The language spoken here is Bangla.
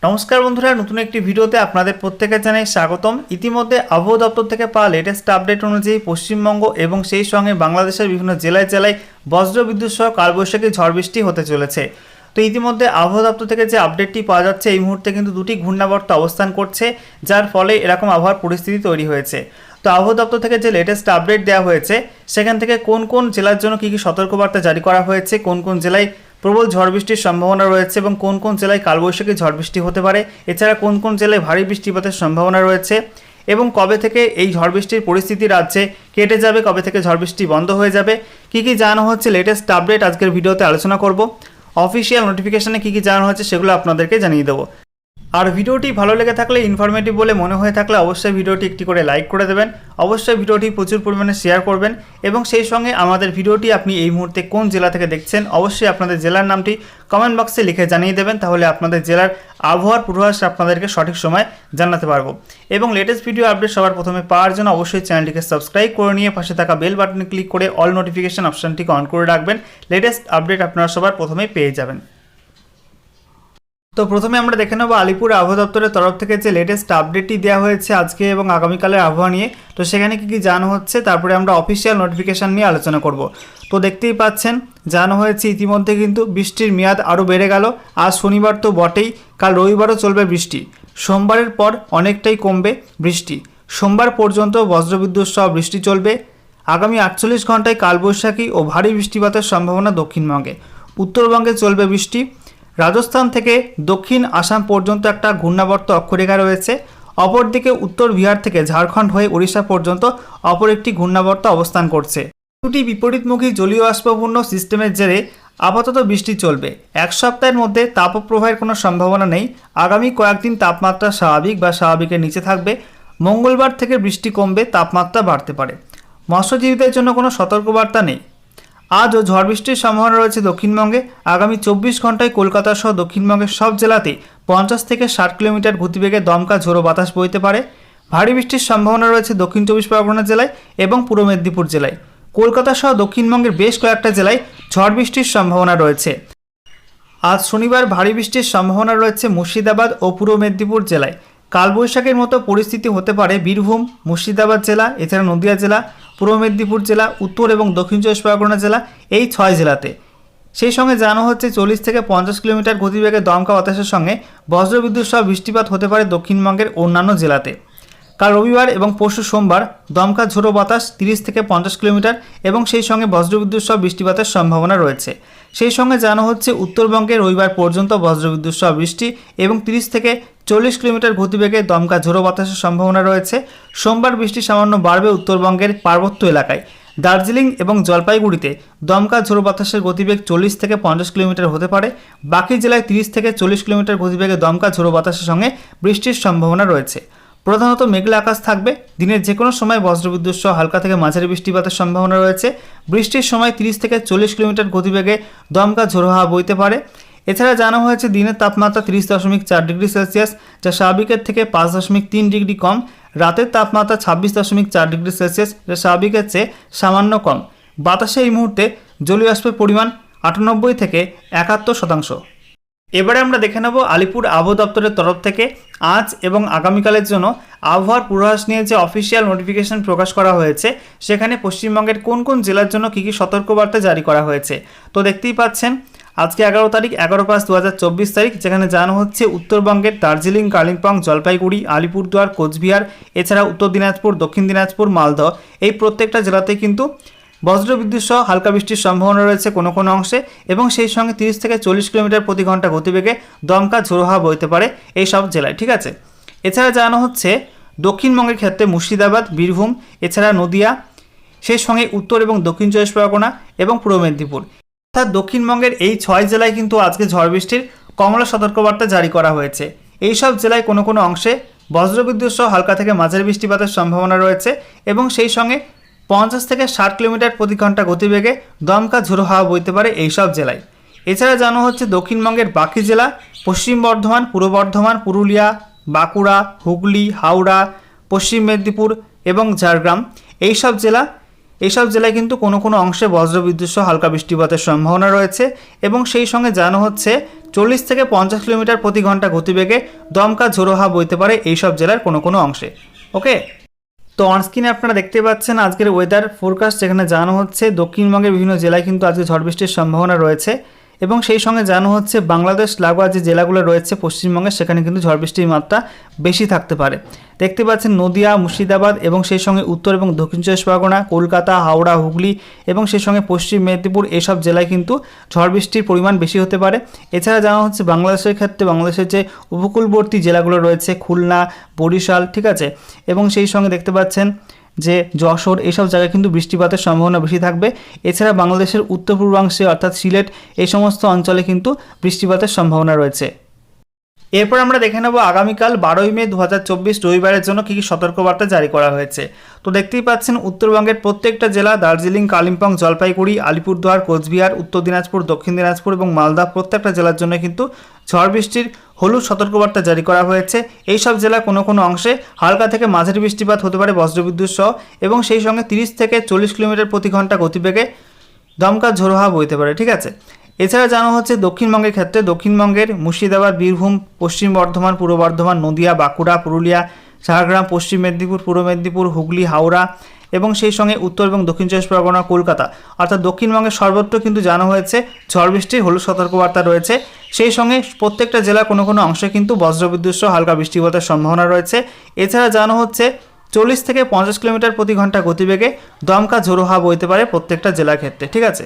নমস্কার বন্ধুরা, নতুন একটি ভিডিওতে আপনাদের প্রত্যেকের জানাই স্বাগতম। ইতিমধ্যে আবহাওয়া দপ্তর থেকে পাওয়া লেটেস্ট আপডেট অনুযায়ী পশ্চিমবঙ্গ এবং সেই সঙ্গে বাংলাদেশের বিভিন্ন জেলায় জেলায় বজ্রবিদ্যুৎ সহ কালবৈশাখী ঝড় বৃষ্টি হতে চলেছে। তো ইতিমধ্যে আবহাওয়া দপ্তর থেকে যে আপডেটটি পাওয়া যাচ্ছে, এই মুহূর্তে কিন্তু দুটি ঘূর্ণাবর্ত অবস্থান করছে, যার ফলে এরকম আবহাওয়ার পরিস্থিতি তৈরি হয়েছে। তো আবহাওয়া দপ্তর থেকে যে লেটেস্ট আপডেট দেওয়া হয়েছে, সেখান থেকে কোন কোন জেলার জন্য কী কী সতর্কবার্তা জারি করা হয়েছে, কোন কোন জেলায় প্রবল ঝড় বৃষ্টির সম্ভাবনা রয়েছে এবং কোন কোন জেলায় কালবৈশাখী ঝড় বৃষ্টি হতে পারে, এছাড়া কোন কোন জেলায় ভারী বৃষ্টিপাতের সম্ভাবনা রয়েছে এবং কবে থেকে এই ঝড় বৃষ্টির পরিস্থিতি রাজ্যে কেটে যাবে, কবে থেকে ঝড় বৃষ্টি বন্ধ হয়ে যাবে, কী কী জানানো হচ্ছে লেটেস্ট আপডেট আজকের ভিডিওতে আলোচনা করব। অফিসিয়াল নোটিফিকেশনে কী কী জানানো হচ্ছে সেগুলো আপনাদেরকে জানিয়ে দেবো। আর ভিডিওটি ভালো লেগে থাকলে, ইনফরমেটিভ বলে মনে হয়ে থাকলে অবশ্যই ভিডিওটি একটি করে লাইক করে দেবেন, অবশ্যই ভিডিওটি প্রচুর পরিমাণে শেয়ার করবেন এবং সেই সঙ্গে আমাদের ভিডিওটি আপনি এই মুহূর্তে কোন জেলা থেকে দেখছেন অবশ্যই আপনাদের জেলার নামটি কমেন্ট বক্সে লিখে জানিয়ে দেবেন, তাহলে আপনাদের জেলার আবহাওয়ার পূর্বাভাস আপনাদেরকে সঠিক সময় জানাতে পারবো। এবং লেটেস্ট ভিডিও আপডেট সবার প্রথমে পাওয়ার জন্য অবশ্যই চ্যানেলটিকে সাবস্ক্রাইব করে নিয়ে পাশে থাকা বেল বাটনে ক্লিক করে অল নোটিফিকেশন অপশানটিকে অন করে রাখবেন। লেটেস্ট আপডেট আপনারা সবার প্রথমে পেয়ে যাবেন। তো প্রথমে আমরা দেখে নেব আলিপুর আবহাওয়া দপ্তরের তরফ থেকে যে লেটেস্ট আপডেটটি দেওয়া হয়েছে আজকে এবং আগামীকালের আবহাওয়া নিয়ে। তো সেখানে কী কী জানানো হচ্ছে, তারপরে আমরা অফিসিয়াল নোটিফিকেশান নিয়ে আলোচনা করব। তো দেখতেই পাচ্ছেন জানানো হয়েছে ইতিমধ্যে কিন্তু বৃষ্টির মেয়াদ আরও বেড়ে গেল। আজ শনিবার তো বটেই, কাল রবিবারও চলবে বৃষ্টি। সোমবারের পর অনেকটাই কমবে বৃষ্টি। সোমবার পর্যন্ত বজ্রবিদ্যুৎ সহ বৃষ্টি চলবে। আগামী 48 ঘন্টায় কালবৈশাখী ও ভারী বৃষ্টিপাতের সম্ভাবনা দক্ষিণবঙ্গে। উত্তরবঙ্গে চলবে বৃষ্টি। রাজস্থান থেকে দক্ষিণ আসাম পর্যন্ত একটা ঘূর্ণাবর্ত অক্ষরেখা রয়েছে। অপরদিকে উত্তর বিহার থেকে ঝাড়খণ্ড হয়ে ওড়িশা পর্যন্ত অপর একটি ঘূর্ণাবর্ত অবস্থান করছে। দুটি বিপরীতমুখী জলীয় বাষ্পপূর্ণ সিস্টেমের জেরে আপাতত বৃষ্টি চলবে। এক সপ্তাহের মধ্যে তাপপ্রবাহের কোনো সম্ভাবনা নেই। আগামী কয়েকদিন তাপমাত্রা স্বাভাবিক বা স্বাভাবিকের নিচে থাকবে। মঙ্গলবার থেকে বৃষ্টি কমবে, তাপমাত্রা বাড়তে পারে। মৎস্যজীবীদের জন্য কোনো সতর্কবার্তা নেই। আজও ঝড় বৃষ্টির সম্ভাবনা রয়েছে দক্ষিণবঙ্গে। আগামী 24 ঘন্টায় কলকাতা সহ দক্ষিণবঙ্গের সব জেলাতেই 50 থেকে 60 কিলোমিটার গতিবেগে দমকা ঝোড়ো বাতাস বইতে পারে। ভারী বৃষ্টির সম্ভাবনা রয়েছে দক্ষিণ 24 পরগনা জেলায় এবং পূর্ব মেদিনীপুর জেলায়। কলকাতা সহ দক্ষিণবঙ্গের বেশ কয়েকটা জেলায় ঝড় বৃষ্টির সম্ভাবনা রয়েছে। আজ শনিবার ভারী বৃষ্টির সম্ভাবনা রয়েছে মুর্শিদাবাদ ও পূর্ব মেদিনীপুর জেলায়। কালবৈশাখীর মতো পরিস্থিতি হতে পারে বীরভূম, মুর্শিদাবাদ জেলা, এছাড়া নদিয়া জেলা, পূর্ব মেদিনীপুর জেলা, উত্তর এবং দক্ষিণ 24 পরগনা জেলা, এই 6 জেলাতে। সেই সঙ্গে জানানো হচ্ছে 40 থেকে 50 কিলোমিটার গতিবেগে দমকা বাতাসের সঙ্গে বজ্রবিদ্যুৎ সহ বৃষ্টিপাত হতে পারে দক্ষিণবঙ্গের অন্যান্য জেলাতে। কাল রবিবার এবং পরশু সোমবার দমকা ঝোড়ো বাতাস 30 থেকে 50 কিলোমিটার এবং সেই সঙ্গে বজ্রবিদ্যুৎ সহ বৃষ্টিপাতের সম্ভাবনা রয়েছে। সেই সঙ্গে জানানো হচ্ছে উত্তরবঙ্গে রবিবার পর্যন্ত বজ্রবিদ্যুৎ সহ বৃষ্টি এবং 30 থেকে 40 কিলোমিটার গতিবেগে দমকা ঝোড়ো বাতাসের সম্ভাবনা রয়েছে। সোমবার বৃষ্টি সামান্য বাড়বে উত্তরবঙ্গের পার্বত্য এলাকায়। দার্জিলিং এবং জলপাইগুড়িতে দমকা ঝোড়ো বাতাসের গতিবেগ 40 থেকে 50 কিলোমিটার হতে পারে। বাকি জেলায় 30 থেকে 40 কিলোমিটার গতিবেগে দমকা ঝোড়ো বাতাসের সঙ্গে বৃষ্টির সম্ভাবনা রয়েছে। প্রধানত মেঘলা আকাশ থাকবে। দিনের যে কোনো সময় বজ্রবিদ্যুৎ সহ হালকা থেকে মাঝারি বৃষ্টিপাতের সম্ভাবনা রয়েছে। বৃষ্টির সময় 30 থেকে 40 কিলোমিটার গতিবেগে দমকা ঝোড়ো হাওয়া বইতে পারে। এছাড়া জানা হয়েছে দিনের তাপমাত্রা 30.4 ডিগ্রি সেলসিয়াস, যা স্বাভাবিকের থেকে 5.3 ডিগ্রি কম। রাতের তাপমাত্রা 26.4 ডিগ্রি সেলসিয়াস, যা স্বাভাবিকের চেয়ে সামান্য কম। বাতাসে এই মুহূর্তে জলীয় বাষ্পের পরিমাণ 98 থেকে 71%। এবারে আমরা দেখে নেব আলিপুর আবহাওয়া দপ্তরের তরফ থেকে আজ এবং আগামীকালের জন্য আবহাওয়ার পূর্বাভাস নিয়ে যে অফিসিয়াল নোটিফিকেশন প্রকাশ করা হয়েছে, সেখানে পশ্চিমবঙ্গের কোন কোন জেলার জন্য কী কী সতর্কবার্তা জারি করা হয়েছে। তো দেখতেই পাচ্ছেন আজকে 11 তারিখ, 11/5/2024 তারিখ, যেখানে জানানো হচ্ছে উত্তরবঙ্গের দার্জিলিং, কালিম্পং, জলপাইগুড়ি, আলিপুরদুয়ার, কোচবিহার, এছাড়া উত্তর দিনাজপুর, দক্ষিণ দিনাজপুর, মালদহ, এই প্রত্যেকটা জেলাতে কিন্তু বজ্রবিদ্যুৎ সহ হালকা বৃষ্টির সম্ভাবনা রয়েছে কোনো কোনো অংশে এবং সেই সঙ্গে 30 থেকে 40 কিলোমিটার প্রতি ঘন্টা গতিবেগে দমকা ঝোড়ো হাওয়া বইতে পারে এই সব জেলায়। ঠিক আছে। এছাড়া জানানো হচ্ছে দক্ষিণবঙ্গের ক্ষেত্রে মুর্শিদাবাদ, বীরভূম, এছাড়া নদিয়া, সেই সঙ্গে উত্তর এবং দক্ষিণ 24 পরগনা এবং পূর্ব মেদিনীপুর, অর্থাৎ দক্ষিণবঙ্গের এই 6 জেলায় কিন্তু আজকে ঝড় বৃষ্টির কমলা সতর্কবার্তা জারি করা হয়েছে। এই সব জেলায় কোনো কোনো অংশে বজ্রবিদ্যুৎ সহ হালকা থেকে মাঝারি বৃষ্টিপাতের সম্ভাবনা রয়েছে এবং সেই সঙ্গে 50 থেকে 60 কিলোমিটার প্রতি ঘন্টা গতিবেগে দমকা ঝোড়ো হাওয়া বইতে পারে এই সব জেলায়। এছাড়া জানানো হচ্ছে দক্ষিণবঙ্গের বাকি জেলা পশ্চিম বর্ধমান, পূর্ব বর্ধমান, পুরুলিয়া, বাঁকুড়া, হুগলি, হাওড়া, পশ্চিম মেদিনীপুর এবং ঝাড়গ্রাম, এই সব জেলা এইসব জেলায় কিন্তু কোনো কোনো অংশে বজ্রবিদ্যুৎ সহ হালকা বৃষ্টিপাতের সম্ভাবনা রয়েছে এবং সেই সঙ্গে জানানো হচ্ছে 40 থেকে 50 কিলোমিটার প্রতি ঘন্টা গতিবেগে দমকা ঝোড়ো হাওয়া বইতে পারে এইসব জেলার কোনো কোনো অংশে। ওকে, তো অনস্ক্রিনে আপনারা দেখতে পাচ্ছেন আজকের ওয়েদার ফোরকাস্ট, যেখানে জানানো হচ্ছে দক্ষিণবঙ্গের বিভিন্ন জেলায় কিন্তু আজকে ঝড় বৃষ্টির সম্ভাবনা রয়েছে এবং সেই সঙ্গে জানানো হচ্ছে বাংলাদেশ লাগোয়া যে জেলাগুলো রয়েছে পশ্চিমবঙ্গে সেখানে কিন্তু ঝড় বৃষ্টির মাত্রা বেশি থাকতে পারে। দেখতে পাচ্ছেন নদিয়া, মুর্শিদাবাদ এবং সেই সঙ্গে উত্তর এবং দক্ষিণ চব্বিশ পরগনা, কলকাতা, হাওড়া, হুগলি এবং সেই সঙ্গে পশ্চিম মেদিনীপুর এসব জেলায় কিন্তু ঝড় বৃষ্টির পরিমাণ বেশি হতে পারে। এছাড়া জানা হচ্ছে বাংলাদেশের ক্ষেত্রে বাংলাদেশের যে উপকূলবর্তী জেলাগুলো রয়েছে খুলনা, বরিশাল, ঠিক আছে, এবং সেই সঙ্গে দেখতে পাচ্ছেন যে যশোর এইসব জায়গায় কিন্তু বৃষ্টিপাতের সম্ভাবনা বেশি থাকবে। এছাড়া বাংলাদেশের উত্তর পূর্বাংশে অর্থাৎ সিলেট এই সমস্ত অঞ্চলে কিন্তু বৃষ্টিপাতের সম্ভাবনা রয়েছে। এরপর আমরা দেখে নেব আগামীকাল 12ই মে 2024 রবিবারের জন্য কী কী সতর্কবার্তা জারি করা হয়েছে। তো দেখতেই পাচ্ছেন উত্তরবঙ্গের প্রত্যেকটা জেলা দার্জিলিং, কালিম্পং, জলপাইগুড়ি, আলিপুরদুয়ার, কোচবিহার, উত্তর দিনাজপুর, দক্ষিণ দিনাজপুর এবং মালদা প্রত্যেকটা জেলার জন্য কিন্তু ঝড় বৃষ্টির হলুদ সতর্কবার্তা জারি করা হয়েছে। এই সব জেলা কোনো কোনো অংশে হালকা থেকে মাঝারি বৃষ্টিপাত হতে পারে বজ্রবিদ্যুৎ সহ এবং সেই সঙ্গে 30 থেকে 40 কিলোমিটার প্রতি ঘন্টা গতিবেগে দমকা ঝোড়ো হাওয়া বইতে পারে, ঠিক আছে। এছাড়া জানা হচ্ছে দক্ষিণবঙ্গের ক্ষেত্রে দক্ষিণবঙ্গের মুর্শিদাবাদ, বীরভূম, পশ্চিম বর্ধমান, পূর্ব বর্ধমান, নদিয়া, বাঁকুড়া, পুরুলিয়া, ঝাড়গ্রাম, পশ্চিম মেদিনীপুর, পূর্ব মেদিনীপুর, হুগলি, হাওড়া এবং সেই সঙ্গে উত্তর এবং দক্ষিণ চব্বিশ পরগনা, কলকাতা অর্থাৎ দক্ষিণবঙ্গের সর্বত্র কিন্তু জানা হয়েছে ঝড় বৃষ্টির হলুদ সতর্কবার্তা রয়েছে। সেই সঙ্গে প্রত্যেকটা জেলার কোনো কোনো অংশে কিন্তু বজ্রবিদ্যুৎ সহ হালকা বৃষ্টিপাতের সম্ভাবনা রয়েছে। এছাড়া জানা হচ্ছে 40 থেকে 50 কিলোমিটার প্রতি ঘন্টা গতিবেগে দমকা ঝোড়ো হাওয়া বইতে পারে প্রত্যেকটা জেলার ক্ষেত্রে, ঠিক আছে।